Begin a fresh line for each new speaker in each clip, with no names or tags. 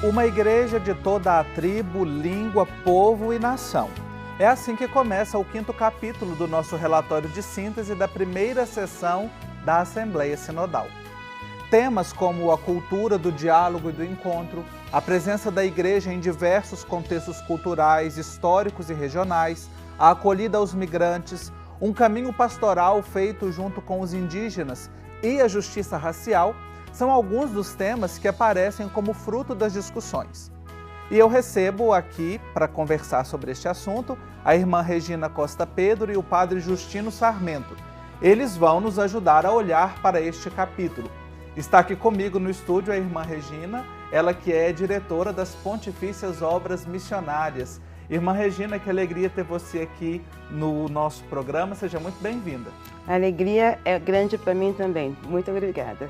Uma igreja de toda a tribo, língua, povo e nação. É assim que começa o 5º capítulo do nosso relatório de síntese da primeira sessão da Assembleia Sinodal. Temas como a cultura do diálogo e do encontro, a presença da igreja em diversos contextos culturais, históricos e regionais, a acolhida aos migrantes, um caminho pastoral feito junto com os indígenas e a justiça racial, são alguns dos temas que aparecem como fruto das discussões. E eu recebo aqui, para conversar sobre este assunto, a irmã Regina Costa Pedro e o padre Justino Sarmento. Eles vão nos ajudar a olhar para este capítulo. Está aqui comigo no estúdio a irmã Regina, ela que é diretora das Pontifícias Obras Missionárias. Irmã Regina, que alegria ter você aqui no nosso programa, seja muito bem-vinda.
A alegria é grande para mim também, muito obrigada.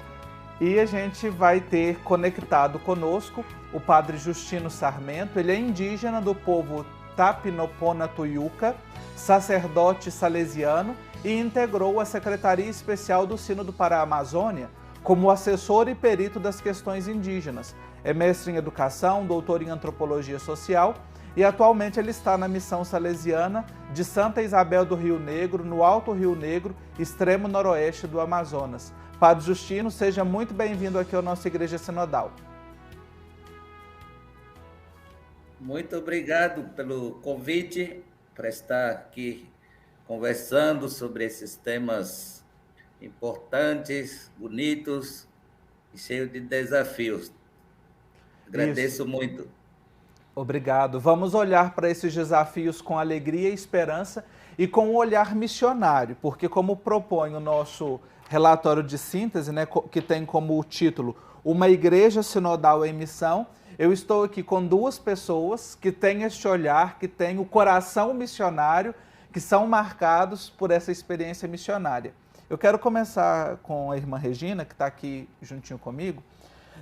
E a gente vai ter conectado conosco o padre Justino Sarmento. Ele é indígena do povo Tapinopona-Tuyuca, sacerdote salesiano e integrou a Secretaria Especial do Sínodo para a Amazônia como assessor e perito das questões indígenas. É mestre em educação, doutor em antropologia social e atualmente ele está na missão salesiana de Santa Isabel do Rio Negro, no Alto Rio Negro, extremo noroeste do Amazonas. Padre Justino, seja muito bem-vindo aqui à nossa Igreja Sinodal.
Muito obrigado pelo convite para estar aqui conversando sobre esses temas importantes, bonitos e cheios de desafios. Agradeço muito.
Obrigado. Vamos olhar para esses desafios com alegria e esperança e com um olhar missionário, porque como propõe o nosso relatório de síntese, né, que tem como título Uma Igreja Sinodal em Missão, eu estou aqui com duas pessoas que têm este olhar, que têm o coração missionário, que são marcados por essa experiência missionária. Eu quero começar com a irmã Regina, que está aqui juntinho comigo.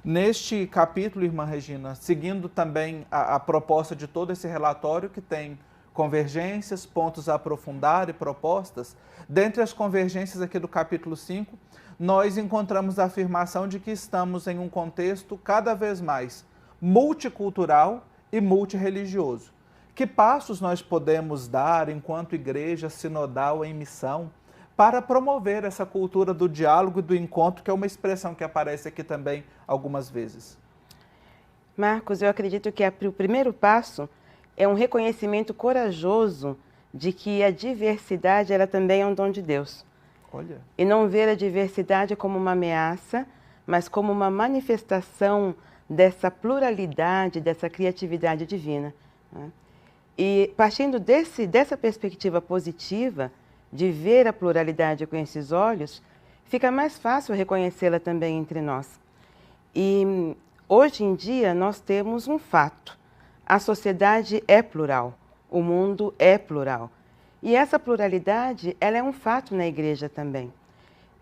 Neste capítulo, irmã Regina, seguindo também a proposta de todo esse relatório, que tem convergências, pontos a aprofundar e propostas, dentre as convergências aqui do capítulo 5, nós encontramos a afirmação de que estamos em um contexto cada vez mais multicultural e multirreligioso. Que passos nós podemos dar enquanto igreja sinodal em missão para promover essa cultura do diálogo e do encontro, que é uma expressão que aparece aqui também algumas vezes?
Marcos, eu acredito que o primeiro passo é um reconhecimento corajoso de que a diversidade ela também é um dom de Deus.
Olha.
E não ver a diversidade como uma ameaça, mas como uma manifestação dessa pluralidade, dessa criatividade divina, né? E partindo dessa perspectiva positiva, de ver a pluralidade com esses olhos, fica mais fácil reconhecê-la também entre nós. E hoje em dia nós temos um fato: a sociedade é plural, o mundo é plural. E essa pluralidade, ela é um fato na igreja também.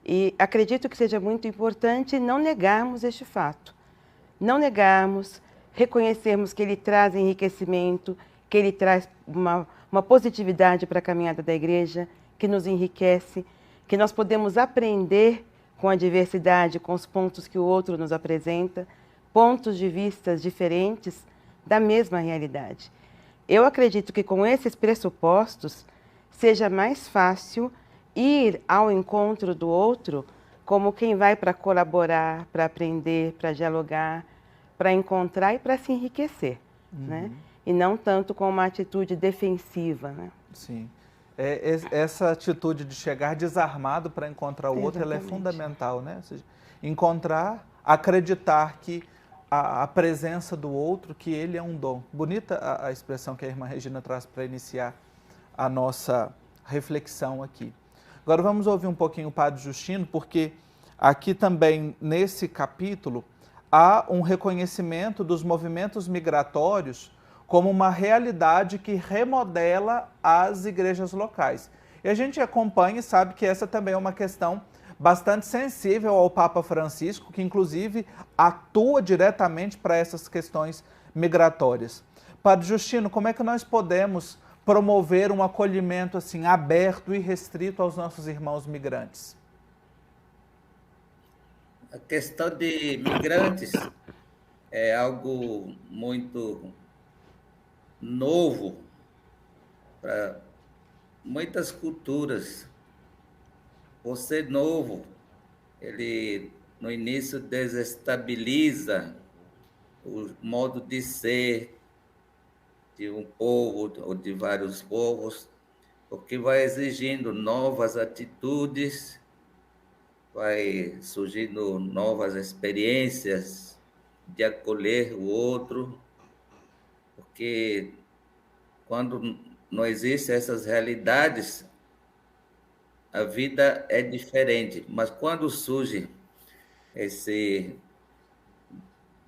E acredito que seja muito importante não negarmos este fato. Não negarmos, reconhecermos que ele traz enriquecimento, que ele traz uma positividade para a caminhada da igreja, que nos enriquece, que nós podemos aprender com a diversidade, com os pontos que o outro nos apresenta, pontos de vistas diferentes da mesma realidade. Eu acredito que com esses pressupostos seja mais fácil ir ao encontro do outro como quem vai para colaborar, para aprender, para dialogar, para encontrar e para se enriquecer, né? E não tanto com uma atitude defensiva, né?
Sim. Essa atitude de chegar desarmado para encontrar o outro, ela é fundamental, né? Ou seja, encontrar, acreditar que a presença do outro, que ele é um dom. Bonita a expressão que a irmã Regina traz para iniciar a nossa reflexão aqui. Agora vamos ouvir um pouquinho o padre Justino, porque aqui também nesse capítulo há um reconhecimento dos movimentos migratórios como uma realidade que remodela as igrejas locais. E a gente acompanha e sabe que essa também é uma questão bastante sensível ao Papa Francisco, que inclusive atua diretamente para essas questões migratórias. Padre Justino, como é que nós podemos promover um acolhimento assim aberto e restrito aos nossos irmãos migrantes?
A questão de migrantes é algo muito novo para muitas culturas. Por ser novo, ele no início desestabiliza o modo de ser de um povo ou de vários povos, porque vai exigindo novas atitudes, vai surgindo novas experiências de acolher o outro, porque quando não existem essas realidades, a vida é diferente. Mas quando surge esse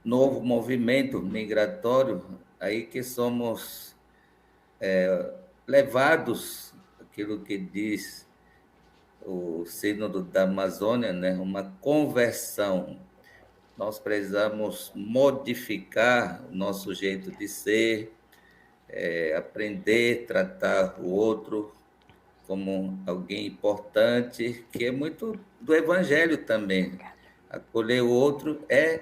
novo movimento migratório, aí que somos levados, aquilo que diz o Sínodo da Amazônia, né? Uma conversão. Nós precisamos modificar o nosso jeito de ser, aprender a tratar o outro como alguém importante, que é muito do Evangelho também. Acolher o outro é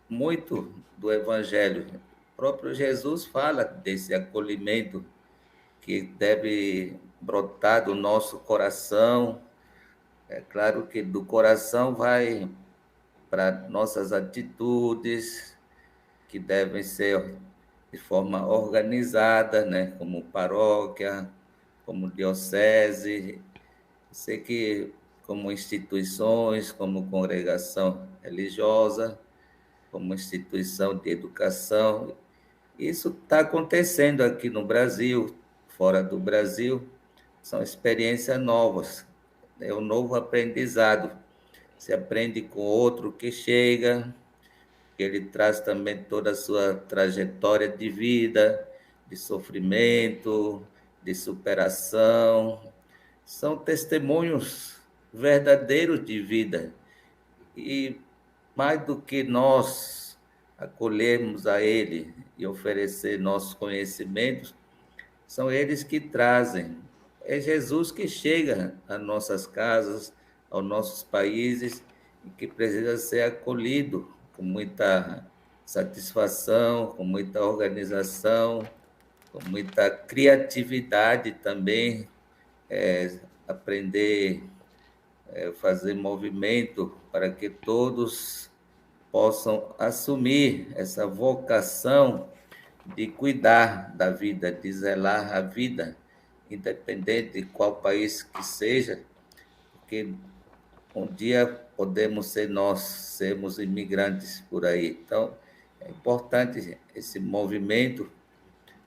muito do Evangelho. O próprio Jesus fala desse acolhimento que deve brotar do nosso coração. É claro que do coração vai para nossas atitudes, que devem ser de forma organizada, né? Como paróquia, como diocese, sei que como instituições, como congregação religiosa, como instituição de educação. Isso está acontecendo aqui no Brasil, fora do Brasil, são experiências novas, é um novo aprendizado. Se aprende com outro que chega, que ele traz também toda a sua trajetória de vida, de sofrimento, de superação. São testemunhos verdadeiros de vida. E mais do que nós acolhermos a ele e oferecer nossos conhecimentos, são eles que trazem. É Jesus que chega às nossas casas, aos nossos países, e que precisa ser acolhido com muita satisfação, com muita organização, com muita criatividade também, aprender fazer movimento para que todos possam assumir essa vocação de cuidar da vida, de zelar a vida, independente de qual país que seja, porque um dia podemos ser nós, sermos imigrantes por aí. Então, é importante esse movimento,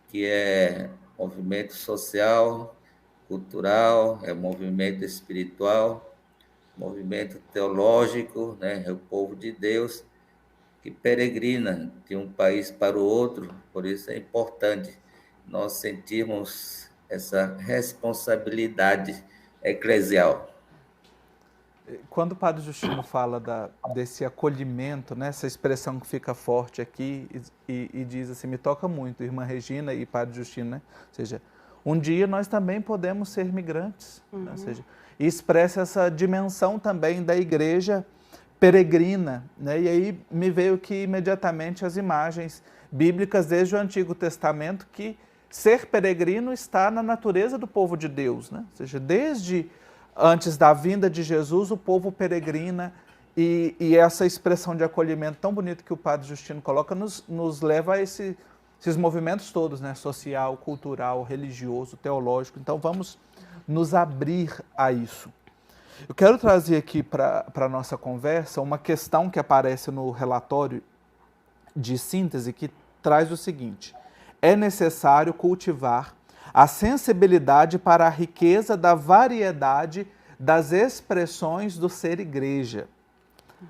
que é movimento social, cultural, é movimento espiritual, movimento teológico, né? É o povo de Deus que peregrina de um país para o outro, por isso é importante nós sentirmos essa responsabilidade eclesial.
Quando o Padre Justino fala desse acolhimento, né, essa expressão que fica forte aqui e diz assim, me toca muito, irmã Regina e Padre Justino, né? Ou seja, um dia nós também podemos ser migrantes, né? Ou seja, e expressa essa dimensão também da igreja peregrina, né? E aí me veio que imediatamente as imagens bíblicas desde o Antigo Testamento, que ser peregrino está na natureza do povo de Deus, né? Ou seja, desde antes da vinda de Jesus, o povo peregrina, e essa expressão de acolhimento tão bonita que o Padre Justino coloca nos leva a esses movimentos todos, né? Social, cultural, religioso, teológico. Então vamos nos abrir a isso. Eu quero trazer aqui para a nossa conversa uma questão que aparece no relatório de síntese, que traz o seguinte: é necessário cultivar a sensibilidade para a riqueza da variedade das expressões do ser igreja.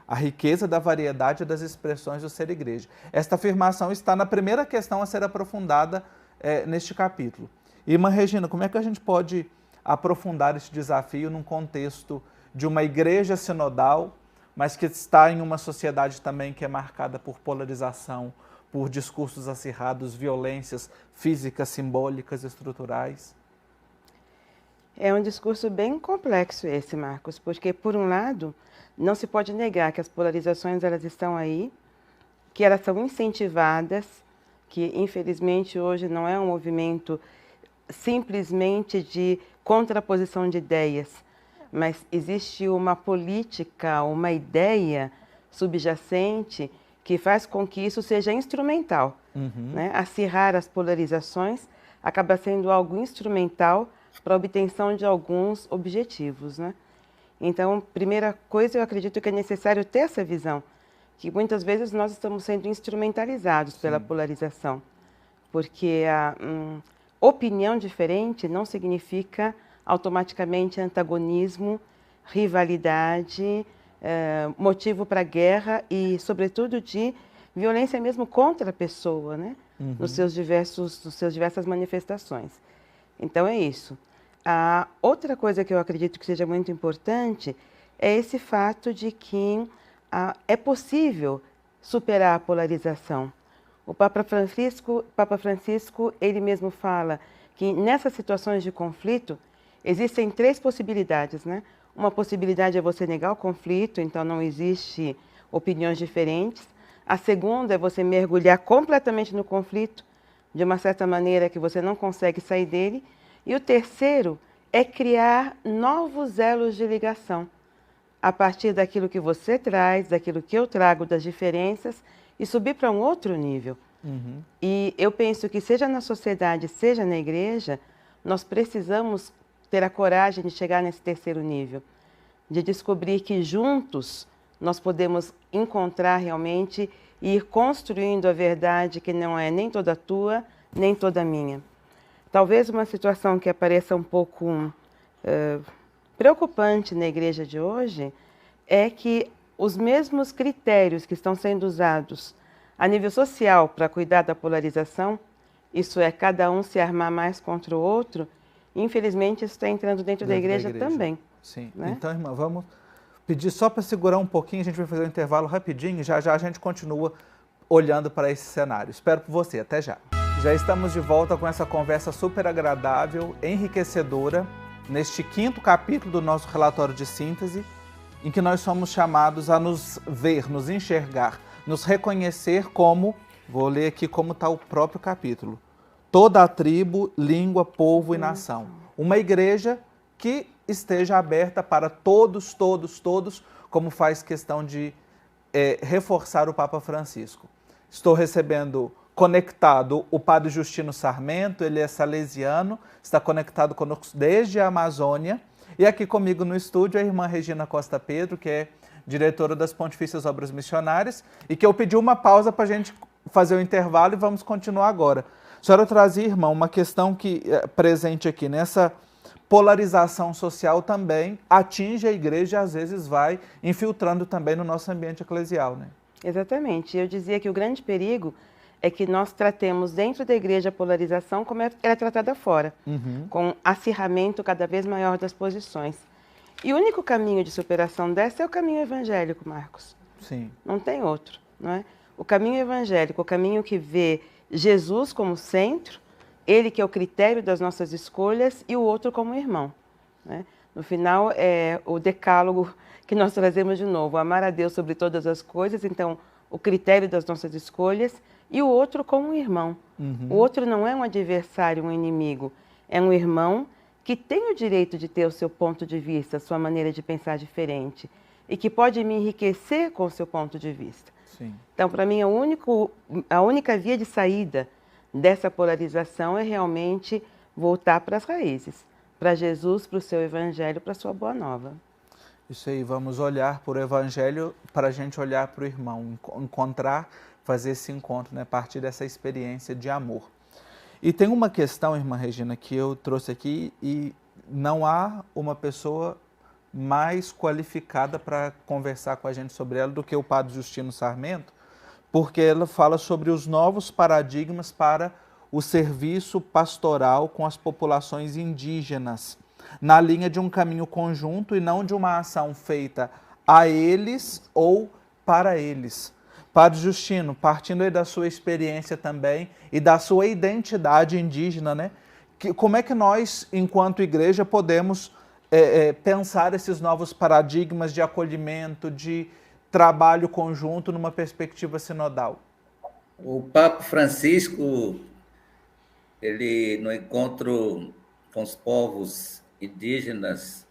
A riqueza da variedade das expressões do ser igreja. Esta afirmação está na primeira questão a ser aprofundada neste capítulo. Irmã Regina, como é que a gente pode aprofundar esse desafio num contexto de uma igreja sinodal, mas que está em uma sociedade também que é marcada por polarização, por discursos acirrados, violências físicas, simbólicas, estruturais?
É um discurso bem complexo esse, Marcos, porque, por um lado, não se pode negar que as polarizações elas estão aí, que elas são incentivadas, que infelizmente hoje não é um movimento simplesmente de contraposição de ideias, mas existe uma política, uma ideia subjacente que faz com que isso seja instrumental. Né? Acirrar as polarizações acaba sendo algo instrumental para a obtenção de alguns objetivos. Né? Então, primeira coisa, eu acredito que é necessário ter essa visão, que muitas vezes nós estamos sendo instrumentalizados pela polarização, porque a opinião diferente não significa automaticamente antagonismo, rivalidade, motivo para guerra e, sobretudo, de violência mesmo contra a pessoa, né? Nos seus diversas manifestações. Então, é isso. A outra coisa que eu acredito que seja muito importante é esse fato de que é possível superar a polarização. O Papa Francisco, ele mesmo fala que nessas situações de conflito existem 3 possibilidades, né? Uma possibilidade é você negar o conflito, então não existe opiniões diferentes. A segunda é você mergulhar completamente no conflito, de uma certa maneira que você não consegue sair dele. E o terceiro é criar novos elos de ligação, a partir daquilo que você traz, daquilo que eu trago, das diferenças, e subir para um outro nível. E eu penso que seja na sociedade, seja na igreja, nós precisamos ter a coragem de chegar nesse terceiro nível, de descobrir que juntos nós podemos encontrar realmente e ir construindo a verdade que não é nem toda tua, nem toda minha. Talvez uma situação que apareça um pouco preocupante na igreja de hoje é que os mesmos critérios que estão sendo usados a nível social para cuidar da polarização, isso é, cada um se armar mais contra o outro, infelizmente isso está entrando dentro da igreja também.
Sim.
Né?
Então, irmã, vamos pedir só para segurar um pouquinho, a gente vai fazer um intervalo rapidinho e já já a gente continua olhando para esse cenário. Espero por você, até já. Já estamos de volta com essa conversa super agradável, enriquecedora, neste 5º capítulo do nosso relatório de síntese, em que nós somos chamados a nos ver, nos enxergar, nos reconhecer como, vou ler aqui como está o próprio capítulo, toda a tribo, língua, povo e nação. Uma igreja que esteja aberta para todos, como faz questão de reforçar o Papa Francisco. Estou recebendo conectado o Padre Justino Sarmento, ele é salesiano, está conectado conosco desde a Amazônia. E aqui comigo no estúdio a irmã Regina Costa Pedro, que é diretora das Pontifícias Obras Missionárias, e que eu pedi uma pausa para a gente fazer o intervalo e vamos continuar agora. A senhora trazia, irmão, uma questão que é presente aqui nessa polarização social também atinge a igreja e às vezes vai infiltrando também no nosso ambiente eclesial, né?
Exatamente. Eu dizia que o grande perigo é que nós tratemos dentro da igreja a polarização como ela é tratada fora, com acirramento cada vez maior das posições. E o único caminho de superação dessa é o caminho evangélico, Marcos.
Sim.
Não tem outro, não é? O caminho evangélico, o caminho que vê Jesus como centro, ele que é o critério das nossas escolhas e o outro como irmão, né? No final, é o decálogo que nós trazemos de novo, amar a Deus sobre todas as coisas, então o critério das nossas escolhas, e o outro como um irmão. O outro não é um adversário, um inimigo, é um irmão que tem o direito de ter o seu ponto de vista, a sua maneira de pensar diferente, e que pode me enriquecer com o seu ponto de vista.
Sim.
Então, para mim, a única via de saída dessa polarização é realmente voltar para as raízes, para Jesus, para o seu evangelho, para a sua boa nova.
Isso aí, vamos olhar para o evangelho para a gente olhar para o irmão, encontrar, fazer esse encontro, né, a partir dessa experiência de amor. E tem uma questão, irmã Regina, que eu trouxe aqui e não há uma pessoa mais qualificada para conversar com a gente sobre ela do que o Padre Justino Sarmento, porque ela fala sobre os novos paradigmas para o serviço pastoral com as populações indígenas, na linha de um caminho conjunto e não de uma ação feita a eles ou para eles. Padre Justino, partindo aí da sua experiência também e da sua identidade indígena, né? Como é que nós, enquanto igreja, podemos pensar esses novos paradigmas de acolhimento, de trabalho conjunto numa perspectiva sinodal?
O Papa Francisco, ele no encontro com os povos indígenas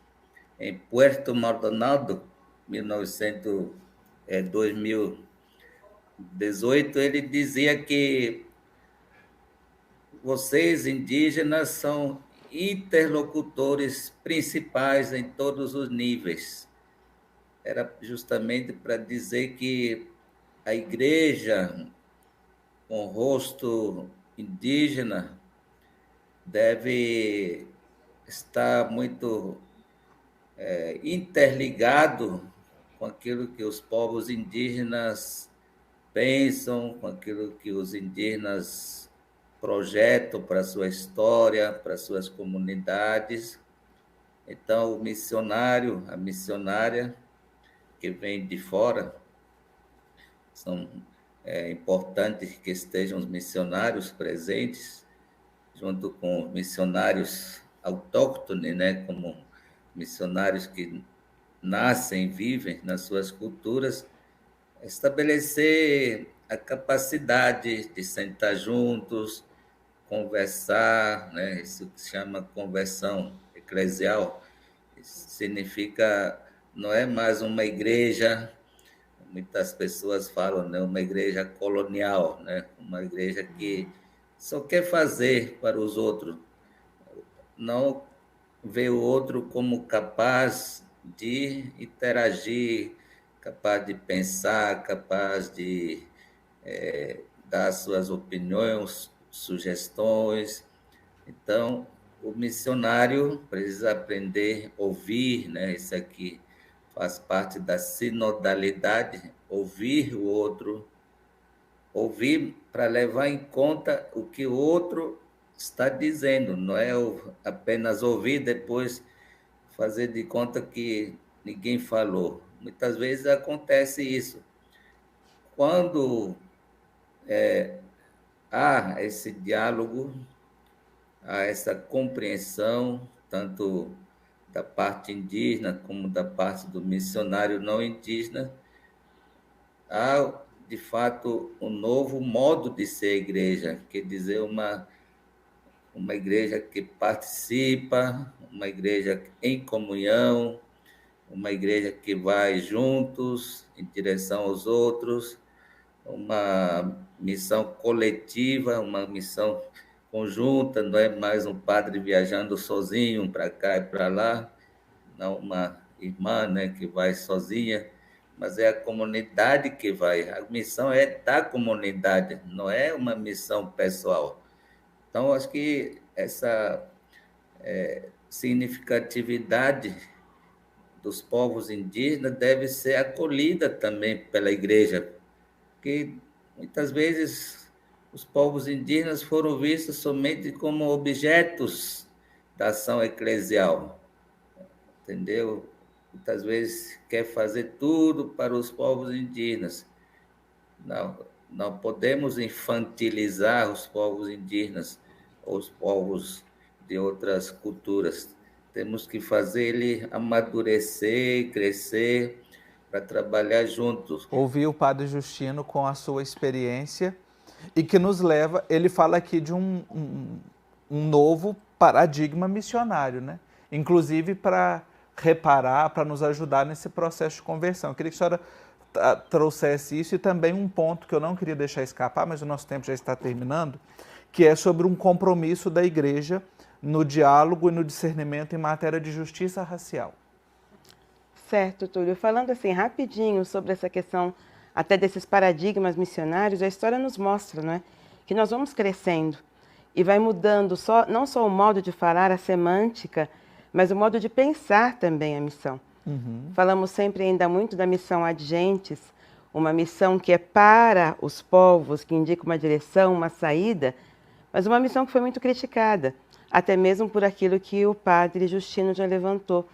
em Puerto Maldonado, 2018, ele dizia que vocês indígenas são interlocutores principais em todos os níveis. Era justamente para dizer que a igreja com rosto indígena deve estar muito interligado com aquilo que os povos indígenas pensam, com aquilo que os indígenas projetam para a sua história, para as suas comunidades. Então, o missionário, a missionária que vem de fora, são importantes que estejam os missionários presentes, junto com missionários autóctones, né, como missionários que nascem, vivem nas suas culturas, estabelecer a capacidade de sentar juntos, conversar, né, isso que se chama conversão eclesial, isso significa, não é mais uma igreja, muitas pessoas falam, né, uma igreja colonial, né, uma igreja que só quer fazer para os outros, não vê o outro como capaz de interagir, capaz de pensar, capaz de dar suas opiniões, sugestões. Então, o missionário precisa aprender a ouvir, né? Isso aqui faz parte da sinodalidade, ouvir o outro, ouvir para levar em conta o que o outro está dizendo, não é apenas ouvir depois fazer de conta que ninguém falou. Muitas vezes acontece isso. Quando há esse diálogo, há essa compreensão, tanto da parte indígena como da parte do missionário não indígena, há, de fato, um novo modo de ser igreja, quer dizer, uma igreja que participa, uma igreja em comunhão, uma igreja que vai juntos em direção aos outros, uma missão coletiva, uma missão conjunta, não é mais um padre viajando sozinho para cá e para lá, não uma irmã, né, que vai sozinha, mas é a comunidade que vai. A missão é da comunidade, não é uma missão pessoal. Então, acho que essa significatividade dos povos indígenas deve ser acolhida também pela igreja, porque muitas vezes os povos indígenas foram vistos somente como objetos da ação eclesial, entendeu? Muitas vezes quer fazer tudo para os povos indígenas. Não podemos infantilizar os povos indígenas, os povos de outras culturas. Temos que fazer ele amadurecer, crescer, para trabalhar juntos.
Ouvir o Padre Justino com a sua experiência e que nos leva, ele fala aqui de um novo paradigma missionário, né? Inclusive para reparar, para nos ajudar nesse processo de conversão. Eu queria que a senhora trouxesse isso e também um ponto que eu não queria deixar escapar, mas o nosso tempo já está terminando, que é sobre um compromisso da igreja no diálogo e no discernimento em matéria de justiça racial.
Certo, Túlio. Falando assim rapidinho sobre essa questão até desses paradigmas missionários, a história nos mostra, não é, que nós vamos crescendo e vai mudando não só o modo de falar, a semântica, mas o modo de pensar também a missão. Falamos sempre ainda muito da missão ad gentes, uma missão que é para os povos, que indica uma direção, uma saída, mas uma missão que foi muito criticada, até mesmo por aquilo que o padre Justino já levantou,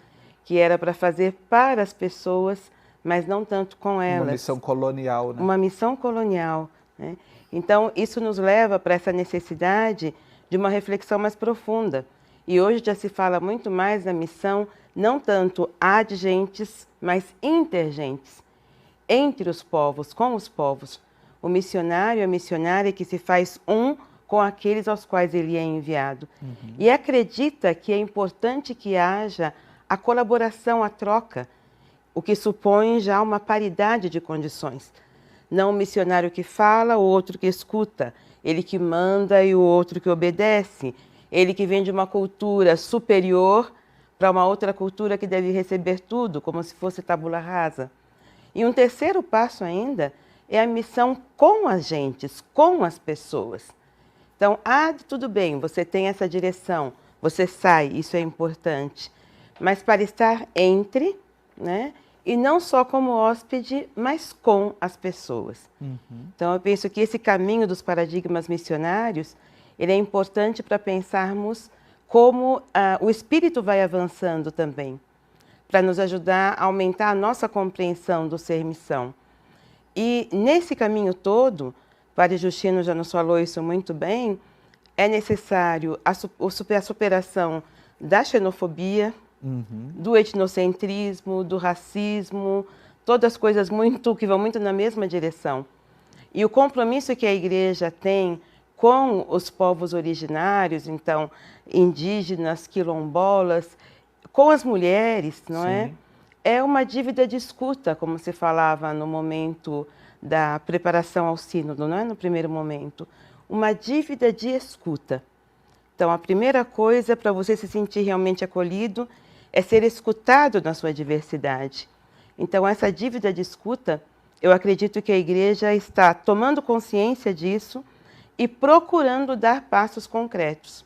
que era para fazer para as pessoas, mas não tanto com elas.
Uma missão colonial, né?
Uma missão colonial, né? Então, isso nos leva para essa necessidade de uma reflexão mais profunda. E hoje já se fala muito mais da missão, não tanto ad gentes, mas intergentes. entre os povos, com os povos. O missionário, a missionária que se faz um com aqueles aos quais ele é enviado. E acredita que é importante que haja a colaboração, a troca, o que supõe já uma paridade de condições. Não o missionário que fala, o outro que escuta, ele que manda e o outro que obedece, ele que vem de uma cultura superior para uma outra cultura que deve receber tudo, como se fosse tabula rasa. E um terceiro passo ainda é a missão com as gentes, com as pessoas. Então, tudo bem, você tem essa direção, você sai, isso é importante. Mas para estar entre, né? E não só como hóspede, mas com as pessoas. Então, eu penso que esse caminho dos paradigmas missionários, ele é importante para pensarmos como o espírito vai avançando também, para nos ajudar a aumentar a nossa compreensão do ser missão. E nesse caminho todo, o Padre Justino já nos falou isso muito bem, é necessário a superação da xenofobia, do etnocentrismo, do racismo, todas as coisas que vão muito na mesma direção. E o compromisso que a Igreja tem com os povos originários, então, indígenas, quilombolas, com as mulheres, não é? É uma dívida de escuta, como se falava no momento da preparação ao sínodo, não é? No primeiro momento. Uma dívida de escuta. Então, a primeira coisa para você se sentir realmente acolhido é ser escutado na sua diversidade. Então, essa dívida de escuta, eu acredito que a Igreja está tomando consciência disso e procurando dar passos concretos.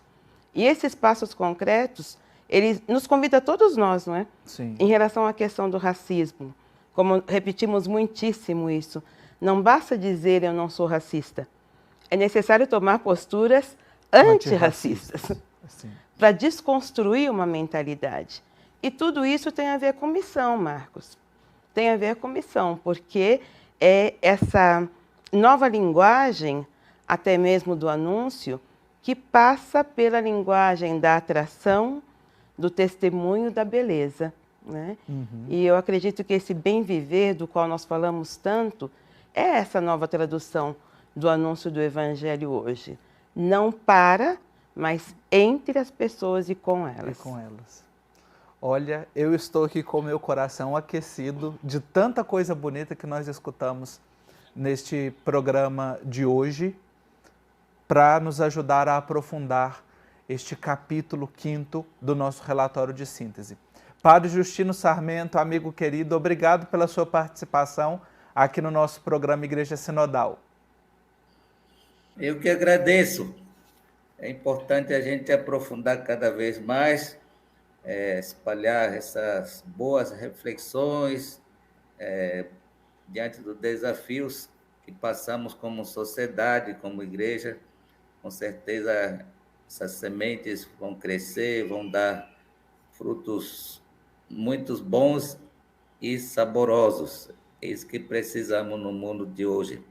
E esses passos concretos, ele nos convida a todos nós, não é?
Sim.
Em relação à questão do racismo. Como repetimos muitíssimo isso, não basta dizer eu não sou racista. É necessário tomar posturas antirracistas para desconstruir uma mentalidade. E tudo isso tem a ver com missão, Marcos. Tem a ver com missão, porque é essa nova linguagem, até mesmo do anúncio, que passa pela linguagem da atração, do testemunho, da beleza, né? E eu acredito que esse bem viver, do qual nós falamos tanto, é essa nova tradução do anúncio do Evangelho hoje. Não para, mas entre as pessoas e com elas.
E com elas. Olha, eu estou aqui com o meu coração aquecido de tanta coisa bonita que nós escutamos neste programa de hoje, para nos ajudar a aprofundar este capítulo 5º do nosso relatório de síntese. Padre Justino Sarmento, amigo querido, obrigado pela sua participação aqui no nosso programa Igreja Sinodal.
Eu que agradeço. É importante a gente aprofundar cada vez mais, espalhar essas boas reflexões diante dos desafios que passamos como sociedade, como igreja. Com certeza essas sementes vão crescer, vão dar frutos muito bons e saborosos. É isso que precisamos no mundo de hoje.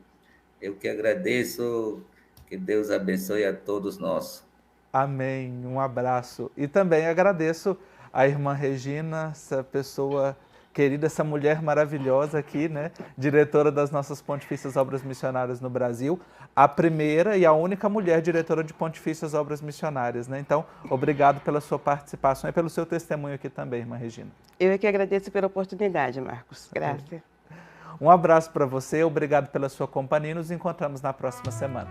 Eu que agradeço, que Deus abençoe a todos nós.
Amém, um abraço. E também agradeço a irmã Regina, essa pessoa querida, essa mulher maravilhosa aqui, né? Diretora das nossas Pontifícias Obras Missionárias no Brasil, a primeira e a única mulher diretora de Pontifícias Obras Missionárias, né? Então, obrigado pela sua participação e pelo seu testemunho aqui também, irmã Regina.
Eu é que agradeço pela oportunidade, Marcos. Graças.
Um abraço para você, obrigado pela sua companhia e nos encontramos na próxima semana.